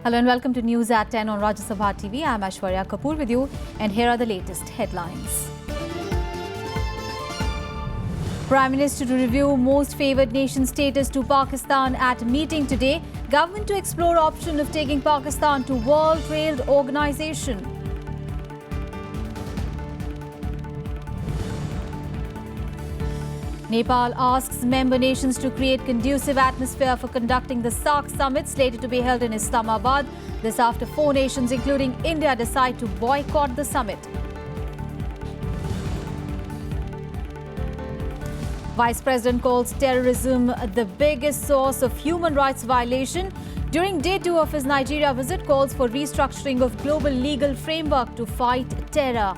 Hello and welcome to News at 10 on Rajya Sabha TV. I'm Aishwarya Kapoor with you and here are the latest headlines. Prime Minister to review most favoured nation status to Pakistan at meeting today. Government to explore option of taking Pakistan to World Trade Organization. Nepal asks member nations to create conducive atmosphere for conducting the SAARC summit slated to be held in Islamabad. This after 4 nations including India decide to boycott the summit. Vice President calls terrorism the biggest source of human rights violation. During day 2 of his Nigeria visit, calls for restructuring of global legal framework to fight terror.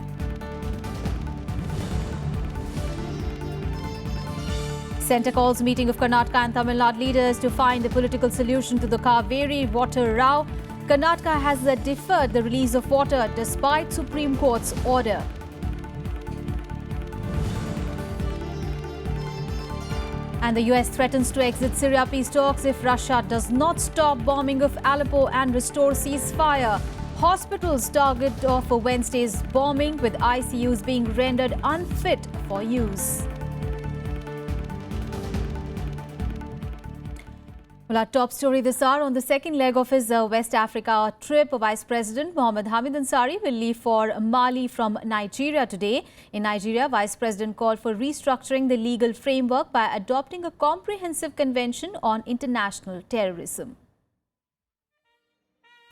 Centre calls meeting of Karnataka and Tamil Nadu leaders to find a political solution to the Kaveri water row. Karnataka has deferred the release of water despite Supreme Court's order. And the US threatens to exit Syria peace talks if Russia does not stop bombing of Aleppo and restore ceasefire. Hospitals target for Wednesday's bombing, with ICUs being rendered unfit for use. Well, our top story this hour: on the second leg of his West Africa trip, Vice President Mohammed Hamid Ansari will leave for Mali from Nigeria today. In Nigeria, Vice President called for restructuring the legal framework by adopting a comprehensive convention on international terrorism.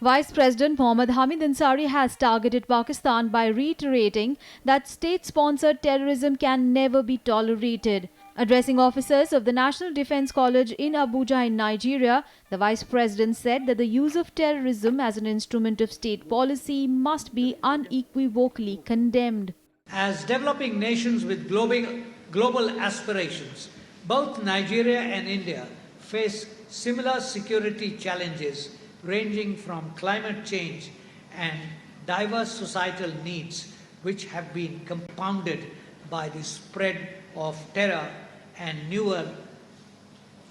Vice President Mohammed Hamid Ansari has targeted Pakistan by reiterating that state-sponsored terrorism can never be tolerated. Addressing officers of the National Defence College in Abuja in Nigeria, the Vice President said that the use of terrorism as an instrument of state policy must be unequivocally condemned. As developing nations with global aspirations, both Nigeria and India face similar security challenges ranging from climate change and diverse societal needs, which have been compounded by the spread of terror and newer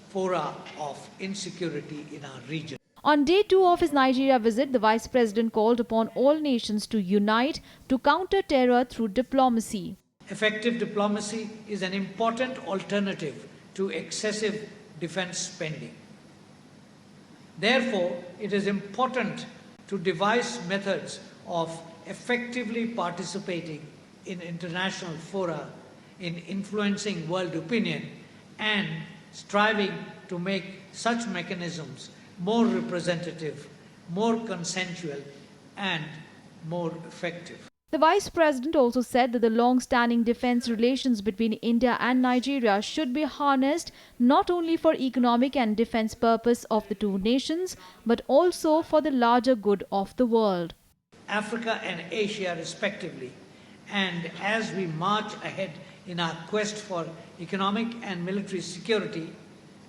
fora of insecurity in our region. On day 2 of his Nigeria visit, the Vice President called upon all nations to unite to counter terror through diplomacy. Effective diplomacy is an important alternative to excessive defense spending. Therefore, it is important to devise methods of effectively participating in international fora, in influencing world opinion, and striving to make such mechanisms more representative, more consensual, and more effective. The Vice President also said that the long-standing defence relations between India and Nigeria should be harnessed not only for economic and defence purpose of the two nations, but also for the larger good of the world. Africa and Asia respectively, and as we march ahead in our quest for economic and military security,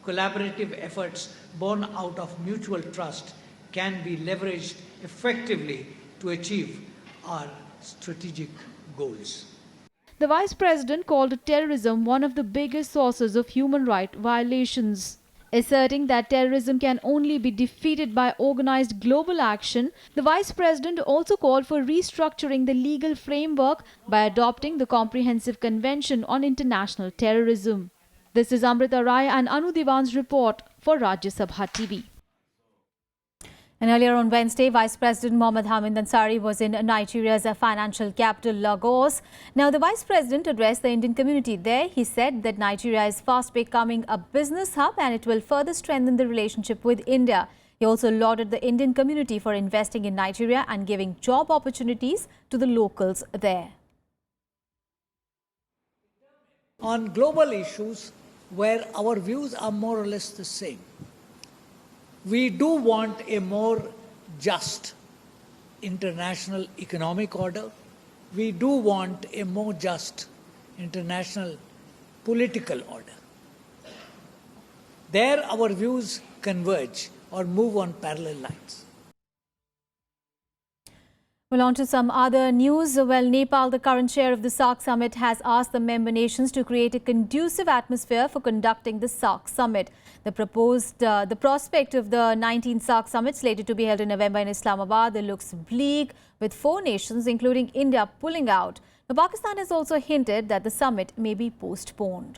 collaborative efforts born out of mutual trust can be leveraged effectively to achieve our strategic goals. The Vice President called terrorism one of the biggest sources of human rights violations. Asserting that terrorism can only be defeated by organized global action, the Vice President also called for restructuring the legal framework by adopting the Comprehensive Convention on International Terrorism. This is Amrita Rai and Anu Diwan's report for Rajya Sabha TV. And earlier on Wednesday, Vice President Mohammed Hamid Ansari was in Nigeria's financial capital, Lagos. Now, the Vice President addressed the Indian community there. He said that Nigeria is fast becoming a business hub and it will further strengthen the relationship with India. He also lauded the Indian community for investing in Nigeria and giving job opportunities to the locals there. On global issues where our views are more or less the same, we do want a more just international economic order. We do want a more just international political order. There our views converge or move on parallel lines. Well, on to some other news. Well, Nepal, the current chair of the SAARC summit, has asked the member nations to create a conducive atmosphere for conducting the SAARC summit. The prospect of the 19th SAARC summit, slated to be held in November in Islamabad, looks bleak, with 4 nations, including India, pulling out. Now, Pakistan has also hinted that the summit may be postponed.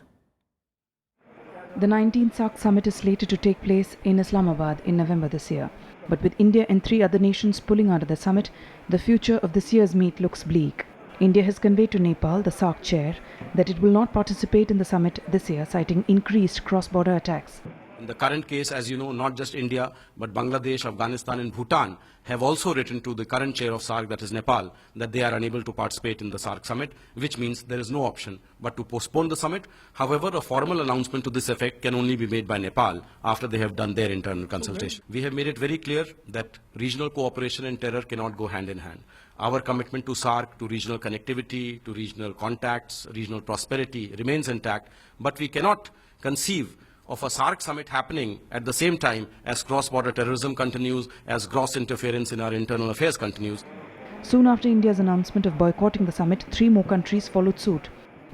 The 19th SAARC summit is slated to take place in Islamabad in November this year. But with India and 3 other nations pulling out of the summit, the future of this year's meet looks bleak. India has conveyed to Nepal, the SAARC chair, that it will not participate in the summit this year, citing increased cross-border attacks. In the current case, as you know, not just India, but Bangladesh, Afghanistan and Bhutan have also written to the current chair of SAARC, that is Nepal, that they are unable to participate in the SAARC summit, which means there is no option but to postpone the summit. However, a formal announcement to this effect can only be made by Nepal after they have done their internal consultation. We have made it very clear that regional cooperation and terror cannot go hand in hand. Our commitment to SAARC, to regional connectivity, to regional contacts, regional prosperity remains intact, but we cannot conceive of a SAARC summit happening at the same time as cross-border terrorism continues, as gross interference in our internal affairs continues. Soon after India's announcement of boycotting the summit, 3 more countries followed suit.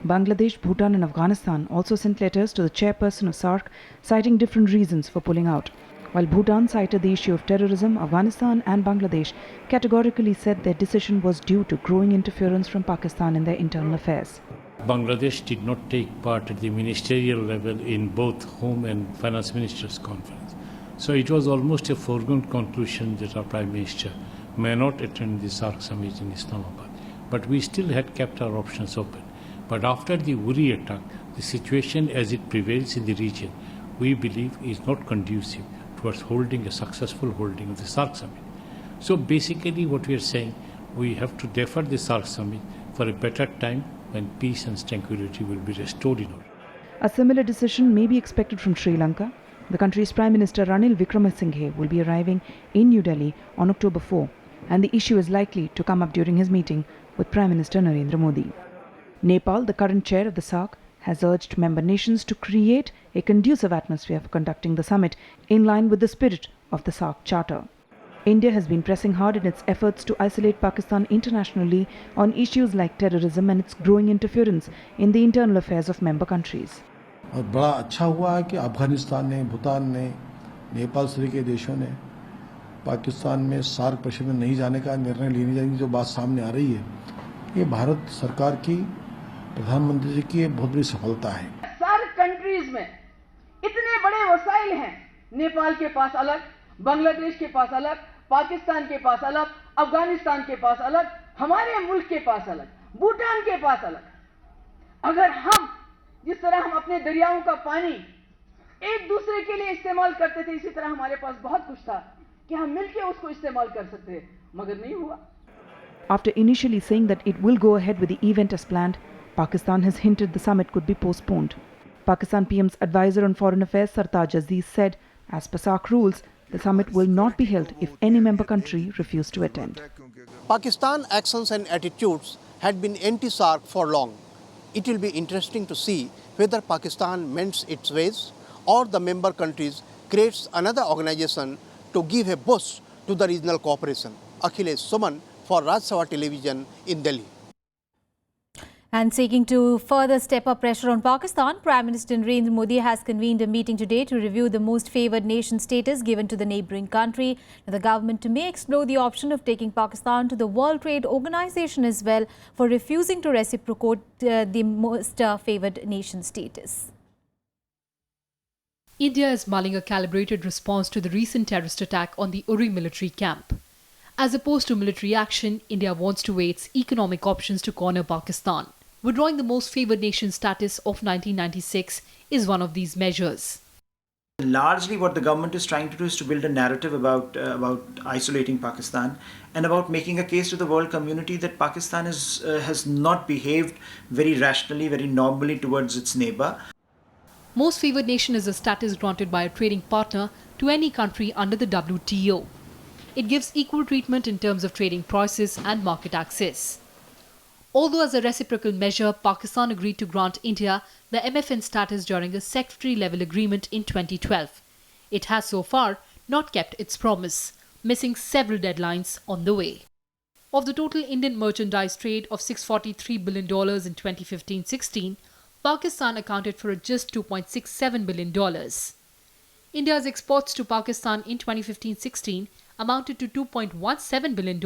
Bangladesh, Bhutan and Afghanistan also sent letters to the chairperson of SAARC, citing different reasons for pulling out. While Bhutan cited the issue of terrorism, Afghanistan and Bangladesh categorically said their decision was due to growing interference from Pakistan in their internal affairs. Bangladesh did not take part at the ministerial level in both Home and Finance Ministers' conference. So it was almost a foregone conclusion that our Prime Minister may not attend the SAARC summit in Islamabad. But we still had kept our options open. But after the Uri attack, the situation as it prevails in the region, we believe is not conducive towards holding a successful holding of the SAARC summit. So basically what we are saying, we have to defer the SAARC summit for a better time when peace and tranquility will be restored in order. A similar decision may be expected from Sri Lanka. The country's Prime Minister Ranil Wickremesinghe will be arriving in New Delhi on October 4, and the issue is likely to come up during his meeting with Prime Minister Narendra Modi. Nepal, the current chair of the SAARC, has urged member nations to create a conducive atmosphere for conducting the summit in line with the spirit of the SAARC Charter. India has been pressing hard in its efforts to isolate Pakistan internationally on issues like terrorism and its growing interference in the internal affairs of member countries. और बड़ा अच्छा हुआ है कि अफगानिस्तान ने, भूटान ने, नेपाल सहित के देशों ने पाकिस्तान में सार्क परिषद में नहीं जाने का निर्णय लेने जाने जो बात सामने आ रही है, ये भारत सरकार की, प्रधानमंत्री जी की बहुत बड़ी सफलता है। सार्क कंट्रीज में इतने बड़े वसाइल हैं, नेपाल के पास अलग, बांग्लादेश के पास अलग, पाकिस्तान के पास अलग, अफगानिस्तान के पास अलग, हमारे मुल्क के पास अलग, भूटान के पास अलग। अगर हम जिस तरह हम अपने दरियाओं का पानी एक दूसरे के लिए इस्तेमाल करते थे, इसी तरह हमारे पास बहुत कुछ था कि हम मिलकर उसको इस्तेमाल कर सकते हैं, मगर नहीं हुआ। After initially saying that it will go ahead with the event as planned, Pakistan has hinted the summit could be postponed. Pakistan PM's advisor on foreign affairs Sartaj Aziz said, as per SAARC rules, the summit will not be held if any member country refuses to attend. Pakistan's actions and attitudes had been anti-SAARC for long. It will be interesting to see whether Pakistan mends its ways or the member countries creates another organization to give a boost to the regional cooperation. Akhilesh Suman for Rajya Television in Delhi. And seeking to further step up pressure on Pakistan, Prime Minister Narendra Modi has convened a meeting today to review the most favoured nation status given to the neighbouring country. The government may explore the option of taking Pakistan to the World Trade Organization as well for refusing to reciprocate the most favoured nation status. India is mulling a calibrated response to the recent terrorist attack on the Uri military camp. As opposed to military action, India wants to weigh its economic options to corner Pakistan. Withdrawing the most favoured nation status of 1996 is one of these measures. Largely what the government is trying to do is to build a narrative about isolating Pakistan and about making a case to the world community that Pakistan has not behaved very rationally, very normally towards its neighbour. Most favoured nation is a status granted by a trading partner to any country under the WTO. It gives equal treatment in terms of trading prices and market access. Although as a reciprocal measure, Pakistan agreed to grant India the MFN status during a secretary-level agreement in 2012. It has so far not kept its promise, missing several deadlines on the way. Of the total Indian merchandise trade of $643 billion in 2015-16, Pakistan accounted for just $2.67 billion. India's exports to Pakistan in 2015-16 amounted to $2.17 billion,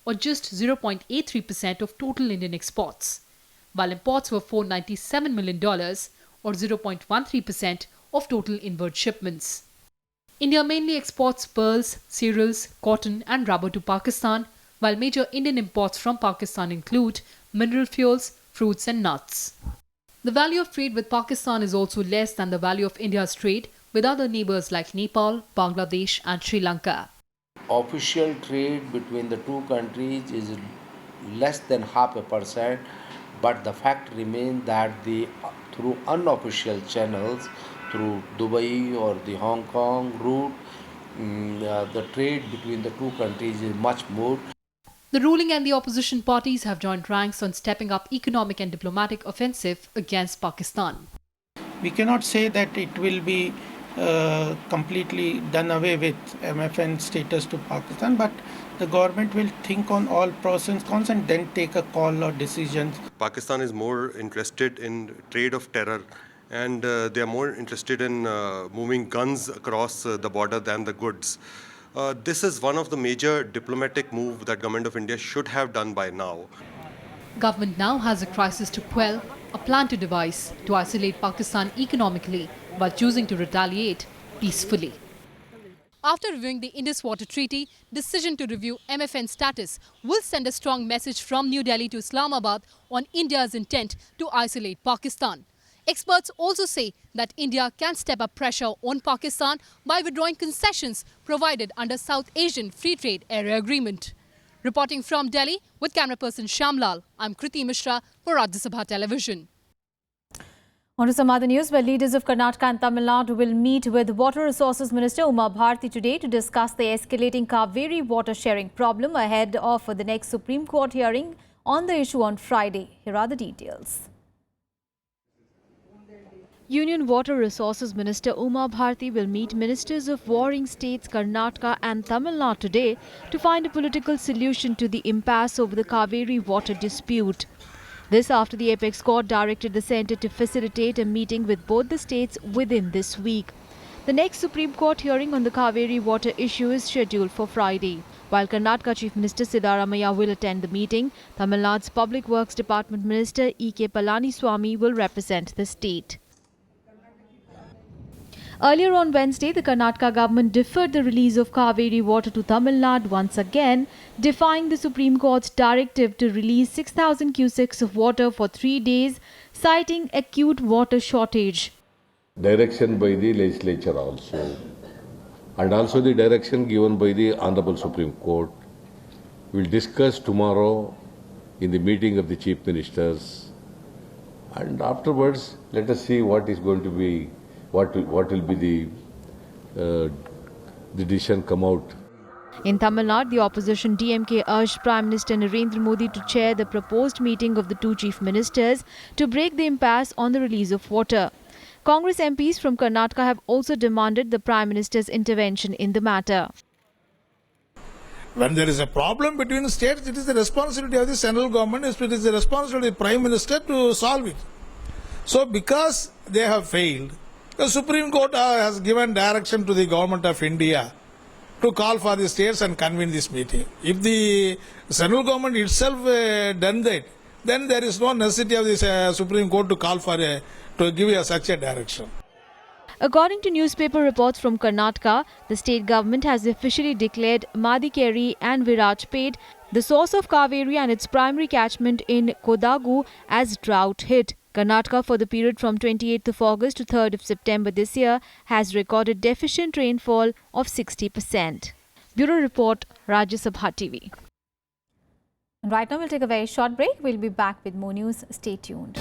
or just 0.83% of total Indian exports, while imports were $497 million, or 0.13% of total inward shipments. India mainly exports pearls, cereals, cotton and rubber to Pakistan, while major Indian imports from Pakistan include mineral fuels, fruits and nuts. The value of trade with Pakistan is also less than the value of India's trade with other neighbours like Nepal, Bangladesh and Sri Lanka. Official trade between the two countries is less than 0.5%, but the fact remains that through unofficial channels, through Dubai or the Hong Kong route, the trade between the two countries is much more. The ruling and the opposition parties have joined ranks on stepping up economic and diplomatic offensive against Pakistan. We cannot say that it will be completely done away with MFN status to Pakistan, but the government will think on all pros and cons and then take a call or decisions. Pakistan is more interested in trade of terror, and they are more interested in moving guns across the border than the goods. This is one of the major diplomatic moves that Government of India should have done by now. Government now has a crisis to quell, a plan to devise to isolate Pakistan economically while choosing to retaliate peacefully. After reviewing the Indus Water Treaty, decision to review MFN status will send a strong message from New Delhi to Islamabad on India's intent to isolate Pakistan. Experts also say that India can step up pressure on Pakistan by withdrawing concessions provided under South Asian Free Trade Area Agreement. Reporting from Delhi with camera person Shamlal, I'm Kriti Mishra for Rajya Sabha Television. On to some other news, where leaders of Karnataka and Tamil Nadu will meet with Water Resources Minister Uma Bharti today to discuss the escalating Kaveri water sharing problem ahead of the next Supreme Court hearing on the issue on Friday. Here are the details. Union Water Resources Minister Uma Bharti will meet ministers of warring states Karnataka and Tamil Nadu today to find a political solution to the impasse over the Kaveri water dispute. This after the Apex Court directed the centre to facilitate a meeting with both the states within this week. The next Supreme Court hearing on the Kaveri water issue is scheduled for Friday. While Karnataka Chief Minister Siddaramaiah will attend the meeting, Tamil Nadu's Public Works Department Minister E.K. Palaniswamy will represent the state. Earlier on Wednesday, the Karnataka government deferred the release of Kaveri water to Tamil Nadu once again, defying the Supreme Court's directive to release 6,000 cusecs of water for 3 days, citing acute water shortage. Direction by the legislature also, and also the direction given by the Honorable Supreme Court. We'll discuss tomorrow in the meeting of the Chief Ministers, and afterwards let us see what is going to be, what will be the decision come out. In Tamil Nadu, the opposition DMK urged Prime Minister Narendra Modi to chair the proposed meeting of the two chief ministers to break the impasse on the release of water. Congress MPs from Karnataka have also demanded the Prime Minister's intervention in the matter. When there is a problem between the states, it is the responsibility of the central government, it is the responsibility of the Prime Minister to solve it. So because they have failed, the Supreme Court has given direction to the Government of India to call for the states and convene this meeting. If the central government itself done that, then there is no necessity of the Supreme Court to call for to give such a direction. According to newspaper reports from Karnataka, the state government has officially declared Madikeri and Virajpet, the source of Kaveri and its primary catchment in Kodagu, as drought hit. Karnataka, for the period from 28th of August to 3rd of September this year, has recorded deficient rainfall of 60%. Bureau Report, Rajya Sabha TV. And right now we'll take a very short break. We'll be back with more news. Stay tuned.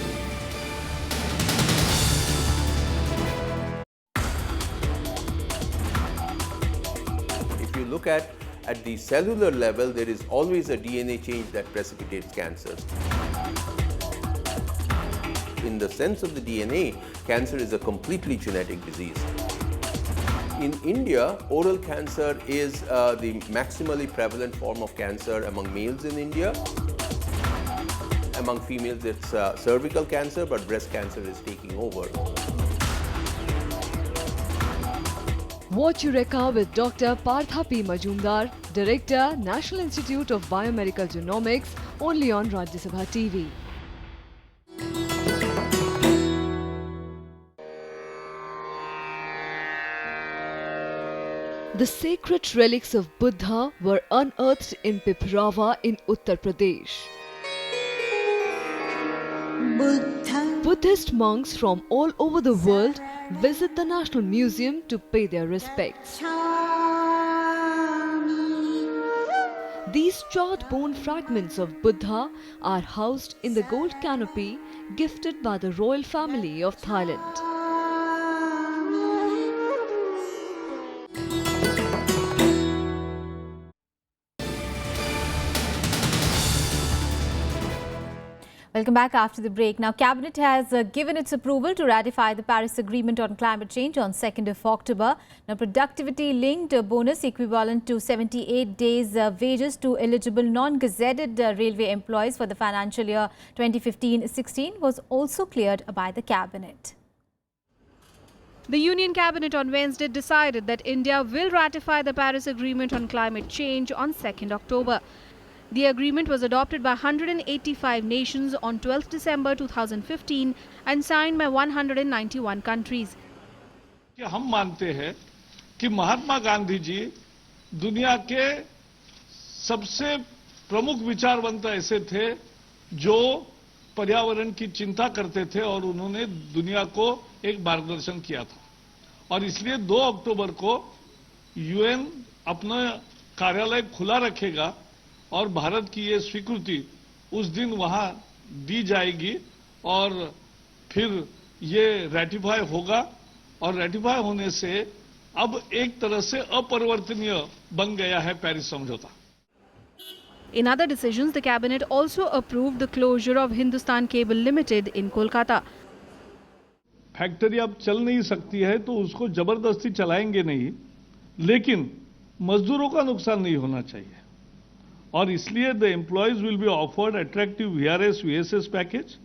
If you look at the cellular level, there is always a DNA change that precipitates cancers. In the sense of the DNA, cancer is a completely genetic disease. In India, oral cancer is the maximally prevalent form of cancer among males in India. Among females, it's cervical cancer, but breast cancer is taking over. Watch Eureka with Dr. Partha P. Majumdar, Director, National Institute of Biomedical Genomics, only on Rajya Sabha TV. The sacred relics of Buddha were unearthed in Piprava in Uttar Pradesh. Buddhist monks from all over the world visit the National Museum to pay their respects. These charred bone fragments of Buddha are housed in the gold canopy gifted by the royal family of Thailand. Welcome back after the break. Now, Cabinet has given its approval to ratify the Paris Agreement on climate change on 2nd of October. Now, productivity-linked bonus equivalent to 78 days wages to eligible non-gazetted railway employees for the financial year 2015-16 was also cleared by the Cabinet. The Union Cabinet on Wednesday decided that India will ratify the Paris Agreement on climate change on 2nd October. The agreement was adopted by 185 nations on 12 December 2015 and signed by 191 countries. हम मानते हैं कि महात्मा गांधी जी दुनिया के सबसे प्रमुख विचारवंत ऐसे थे जो पर्यावरण की चिंता करते थे और उन्होंने दुनिया को एक मार्गदर्शन किया था और इसलिए 2 अक्टूबर को यूएन अपना कार्यालय खुला रखेगा और भारत की ये स्वीकृति उस दिन वहां दी जाएगी और फिर ये रैटिफाई होगा और रैटिफाई होने से अब एक तरह से अपरिवर्तनीय बन गया है पेरिस समझौता. In other decisions, the cabinet also approved the closure of Hindustan Cable Limited in Kolkata. Factory अब चल नहीं सकती है तो उसको जबरदस्ती चलाएंगे नहीं, लेकिन मजदूरों का नुकसान नहीं होना चाहिए और इसलिए the employees will be offered attractive VRS VSS package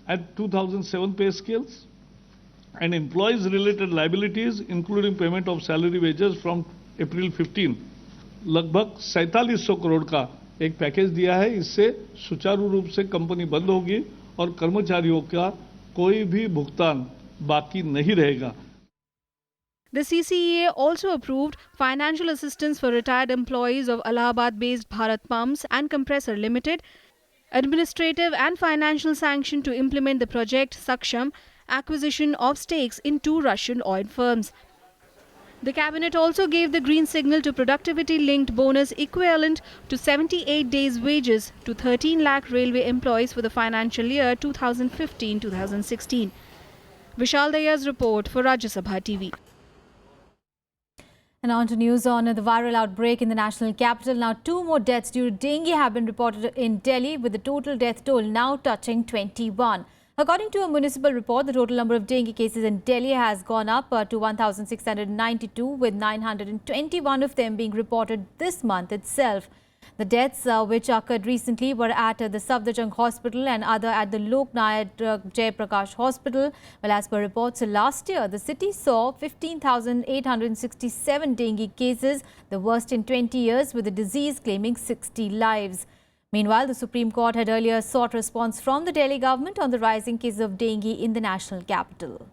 at 2007 pay scales and employees related liabilities including payment of salary wages from April 15 लगभग 4700 करोड़ का एक पैकेज दिया है. इससे सुचारू रूप से कंपनी बंद होगी और कर्मचारियों का कोई भी भुगतान बाकी नहीं रहेगा. The CCEA also approved financial assistance for retired employees of Allahabad-based Bharat Pumps and Compressor Limited, administrative and financial sanction to implement the project Saksham, acquisition of stakes in 2 Russian oil firms. The cabinet also gave the green signal to productivity-linked bonus equivalent to 78 days wages to 13 lakh railway employees for the financial year 2015-2016. Vishal Daya's report for Rajya Sabha TV. And on to news on the viral outbreak in the national capital. Now, 2 more deaths due to dengue have been reported in Delhi, with the total death toll now touching 21. According to a municipal report, the total number of dengue cases in Delhi has gone up to 1,692, with 921 of them being reported this month itself. The deaths which occurred recently were at the Safdarjung Hospital and other at the Lok Nayak Jayaprakash Hospital. Well, as per reports, last year the city saw 15,867 dengue cases, the worst in 20 years, with the disease claiming 60 lives. Meanwhile, the Supreme Court had earlier sought response from the Delhi government on the rising cases of dengue in the national capital.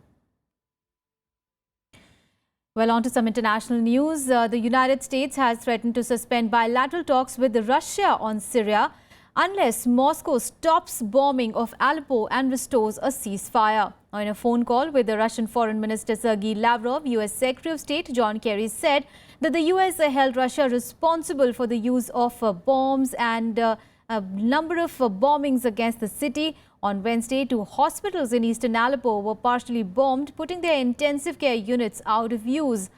Well, on to some international news. The United States has threatened to suspend bilateral talks with Russia on Syria unless Moscow stops bombing of Aleppo and restores a ceasefire. In a phone call with the Russian Foreign Minister Sergei Lavrov, U.S. Secretary of State John Kerry said that the U.S. held Russia responsible for the use of bombs and a number of bombings against the city. On Wednesday, 2 hospitals in eastern Aleppo were partially bombed, putting their intensive care units out of use.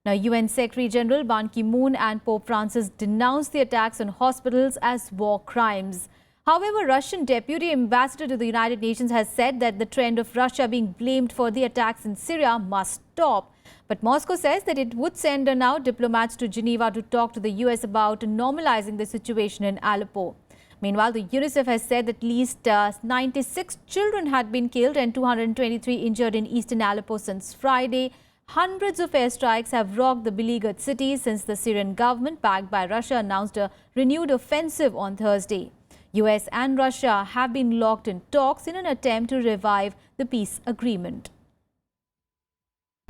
Now, UN Secretary General Ban Ki-moon and Pope Francis denounced the attacks on hospitals as war crimes. However, Russian Deputy Ambassador to the United Nations has said that the trend of Russia being blamed for the attacks in Syria must stop. But Moscow says that it would send now diplomats to Geneva to talk to the US about normalizing the situation in Aleppo. Meanwhile, the UNICEF has said that at least 96 children had been killed and 223 injured in eastern Aleppo since Friday. Hundreds of airstrikes have rocked the beleaguered city since the Syrian government, backed by Russia, announced a renewed offensive on Thursday. US and Russia have been locked in talks in an attempt to revive the peace agreement.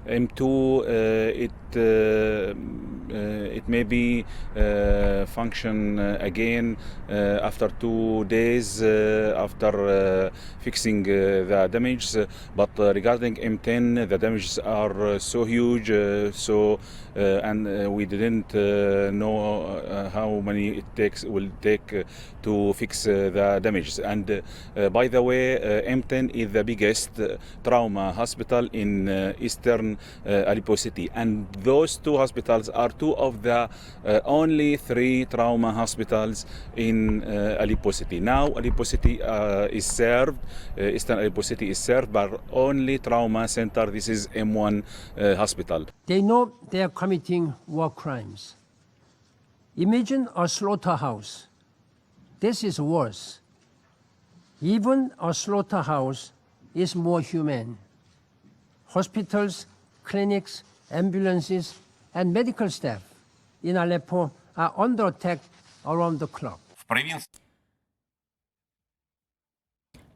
M2, it may be function again after 2 days after fixing the damages. But regarding M10, the damages are so huge, and we didn't know how many it will take to fix the damages. And by the way, M10 is the biggest trauma hospital in eastern Aleppo city, and those two hospitals are two of the only 3 trauma hospitals in Aleppo city. Now Aleppo city is served, eastern Aleppo city is served by only trauma center. This is M1 hospital. They know they are committing war crimes. Imagine a slaughterhouse. This is worse. Even a slaughterhouse is more humane. Hospitals, clinics, ambulances, and medical staff in Aleppo are under attack around the clock.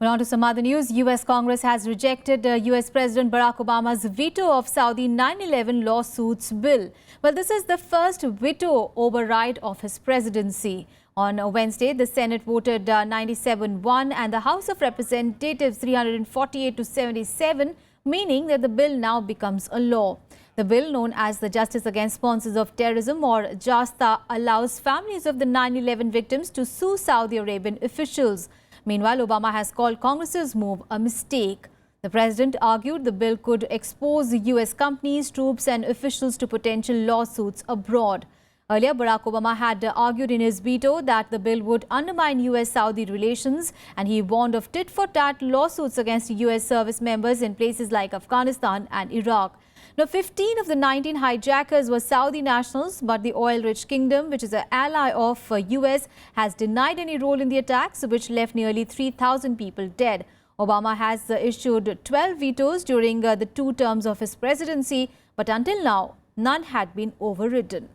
Well, on to some other news. US Congress has rejected US President Barack Obama's veto of Saudi 9/11 lawsuits bill. Well, this is the first veto override of his presidency. On Wednesday, the Senate voted 97-1 and the House of Representatives 348 to 77, meaning that the bill now becomes a law. The bill, known as the Justice Against Sponsors of Terrorism or JASTA, allows families of the 9/11 victims to sue Saudi Arabian officials. Meanwhile, Obama has called Congress's move a mistake. The president argued the bill could expose US companies, troops and officials to potential lawsuits abroad. Earlier, Barack Obama had argued in his veto that the bill would undermine US-Saudi relations, and he warned of tit-for-tat lawsuits against US service members in places like Afghanistan and Iraq. Now, 15 of the 19 hijackers were Saudi nationals, but the oil-rich kingdom, which is an ally of US, has denied any role in the attacks, which left nearly 3,000 people dead. Obama has issued 12 vetoes during the 2 terms of his presidency, but until now, none had been overridden.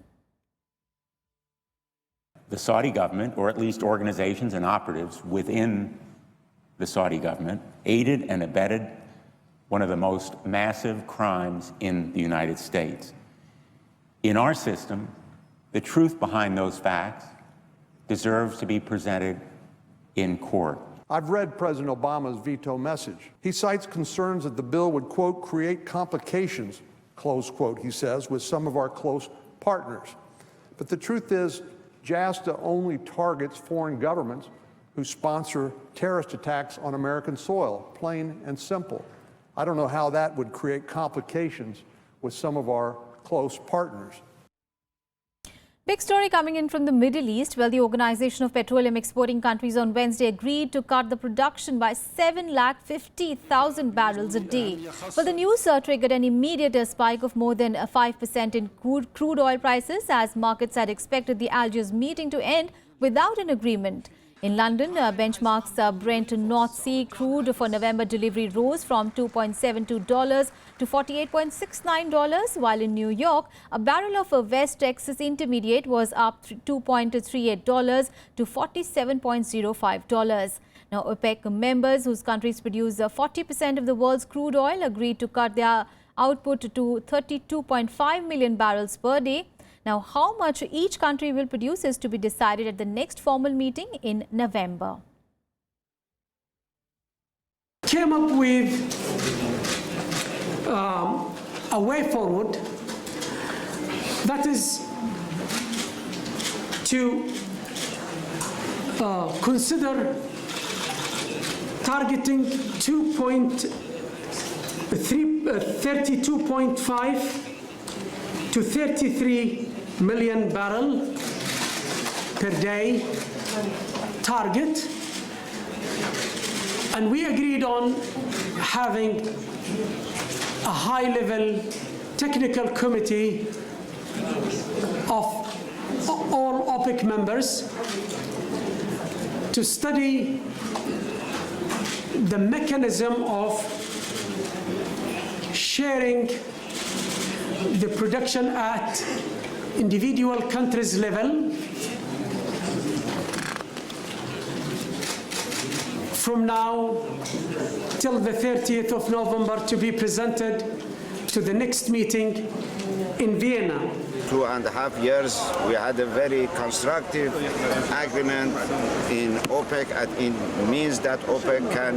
The Saudi government, or at least organizations and operatives within the Saudi government, aided and abetted one of the most massive crimes in the United States. In our system, the truth behind those facts deserves to be presented in court. I've read President Obama's veto message. He cites concerns that the bill would, quote, create complications, close quote, he says, with some of our close partners. But the truth is, JASTA only targets foreign governments who sponsor terrorist attacks on American soil, plain and simple. I don't know how that would create complications with some of our close partners. Big story coming in from the Middle East. Well, the Organization of Petroleum Exporting Countries on Wednesday agreed to cut the production by 750,000 barrels a day. Well, the news triggered an immediate spike of more than 5% in crude oil prices, as markets had expected the Algiers meeting to end without an agreement. In London, benchmarks Brent North Sea crude for November delivery rose from $2.72 to $48.69, while in New York, a barrel of West Texas Intermediate was up $2.38 to $47.05. Now, OPEC members, whose countries produce 40% of the world's crude oil, agreed to cut their output to 32.5 million barrels per day. Now, how much each country will produce is to be decided at the next formal meeting in November. Came up with a way forward that is to consider targeting 32.5 to 33 million barrel per day target, and we agreed on having a high-level technical committee of all OPEC members to study the mechanism of sharing the production at individual countries level from now till the 30th of November, to be presented to the next meeting in Vienna. 2.5 years, we had a very constructive agreement in OPEC, and it means that OPEC can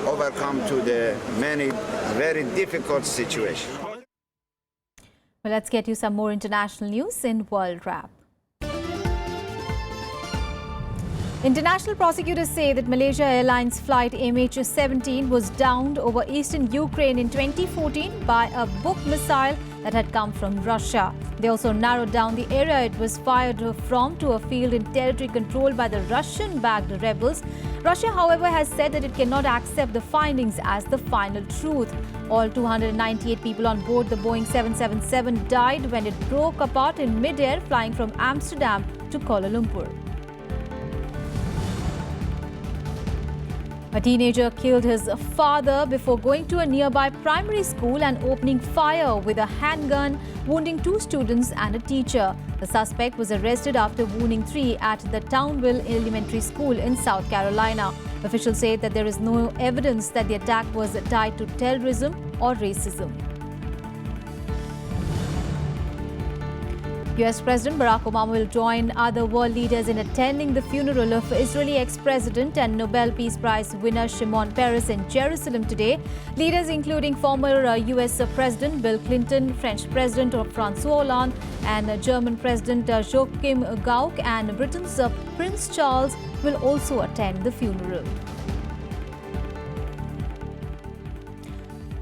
overcome to the many very difficult situations. Well, let's get you some more international news in World Wrap. International prosecutors say that Malaysia Airlines flight MH17 was downed over eastern Ukraine in 2014 by a Buk missile that had come from Russia. They also narrowed down the area it was fired from to a field in territory controlled by the Russian-backed rebels. Russia, however, has said that it cannot accept the findings as the final truth. All 298 people on board the Boeing 777 died when it broke apart in mid-air flying from Amsterdam to Kuala Lumpur. A teenager killed his father before going to a nearby primary school and opening fire with a handgun, wounding 2 students and a teacher. The suspect was arrested after wounding 3 at the Townville Elementary School in South Carolina. Officials say that there is no evidence that the attack was tied to terrorism or racism. US President Barack Obama will join other world leaders in attending the funeral of Israeli ex-president and Nobel Peace Prize winner Shimon Peres in Jerusalem today. Leaders including former US President Bill Clinton, French President François Hollande, and German President Joachim Gauck and Britain's Prince Charles will also attend the funeral.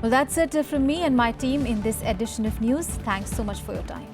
Well, that's it from me and my team in this edition of news. Thanks so much for your time.